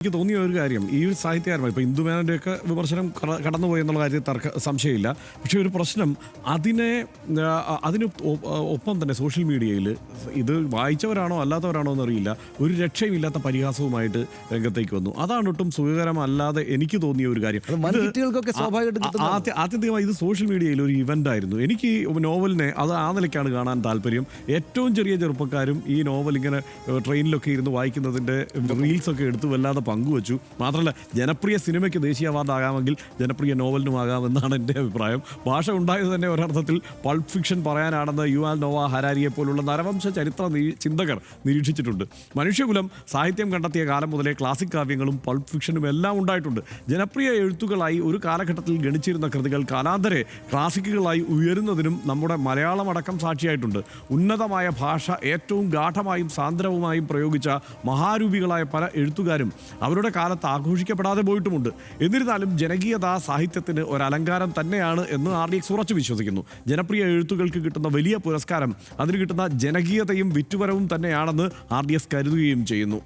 എനിക്ക് തോന്നിയ ഒരു കാര്യം ഈ ഒരു സാഹിത്യകാരന്മാർ ഇപ്പോൾ ഇന്ദുമേനോൻ്റെയൊക്കെ വിമർശനം കടന്നുപോയി എന്നുള്ള കാര്യത്തിൽ സംശയമില്ല. പക്ഷേ ഒരു പ്രശ്നം അതിന് ഒപ്പം തന്നെ സോഷ്യൽ മീഡിയയിൽ ഇത് വായിച്ചവരാണോ അല്ലാത്തവരാണോ എന്നറിയില്ല, ഒരു രക്ഷയുമില്ലാത്ത പരിഹാസവുമായിട്ട് രംഗത്തേക്ക് വന്നു. അതാണ് ഒട്ടും സുഖകരമല്ലാതെ എനിക്ക് തോന്നിയ ഒരു കാര്യം. ആത്യന്തികമായി ഇത് സോഷ്യൽ മീഡിയയിൽ ഒരു ഇവൻ്റ് ആയിരുന്നു. എനിക്ക് നോവലിനെ അത് ആ നിലയ്ക്കാണ് കാണാൻ താല്പര്യം. ഏറ്റവും ചെറിയ ചെറുപ്പക്കാരും ഈ നോവൽ ഇങ്ങനെ ട്രെയിനിലൊക്കെ ഇരുന്ന് വായിക്കുന്നതിൻ്റെ റീൽസൊക്കെ എടുത്ത് വല്ലാതെ പങ്കുവച്ചു. മാത്രമല്ല, ജനപ്രിയ സിനിമയ്ക്ക് ദേശീയ അവാർഡ് ആകാമെങ്കിൽ ജനപ്രിയ നോവലിനും ആകാമെന്നാണ് എൻ്റെ അഭിപ്രായം. ഭാഷ ഉണ്ടായത് തന്നെ ഒരർത്ഥത്തിൽ പൾപ്പ് ഫിക്ഷൻ പറയാനാണെന്ന് യുവാൽ നോവ ഹരാരിയെ പോലുള്ള നരവംശ ചരിത്ര ചിന്തകർ നിരീക്ഷിച്ചിട്ടുണ്ട്. മനുഷ്യകുലം സാഹിത്യം കണ്ടെത്തിയ കാലം മുതലേ ക്ലാസിക് കാവ്യങ്ങളും പൾപ്പ് ഫിക്ഷനും എല്ലാം ഉണ്ടായിട്ടുണ്ട്. ജനപ്രിയ എഴുത്തുകളായി ഒരു കാലഘട്ടത്തിൽ ഗണിച്ചിരുന്ന കൃതികൾ കാലാന്തരെ ക്ലാസിക്കുകളായി ഉയരുന്നതിനും നമ്മുടെ മലയാളം അടക്കം സാക്ഷിയായിട്ടുണ്ട്. ഉന്നതമായ ഭാഷ ഏറ്റവും ഗാഠമായും സാന്ദ്രവുമായും പ്രയോഗിച്ച മഹാരൂപികളായ പല എഴുത്തുകാരും അവരുടെ കാലത്ത് ആഘോഷിക്കപ്പെടാതെ പോയിട്ടുമുണ്ട്. എന്നിരുന്നാലും ജനകീയത സാഹിത്യത്തിന് ഒരലങ്കാരം തന്നെയാണ് എന്ന് RDX ഉറച്ചു വിശ്വസിക്കുന്നു. ജനപ്രിയ എഴുത്തുകൾക്ക് കിട്ടുന്ന വലിയ പുരസ്കാരം അതിന് കിട്ടുന്ന ജനകീയതയും വിറ്റുവരവും തന്നെയാണെന്ന് RDX കരുതുകയും ചെയ്യുന്നു.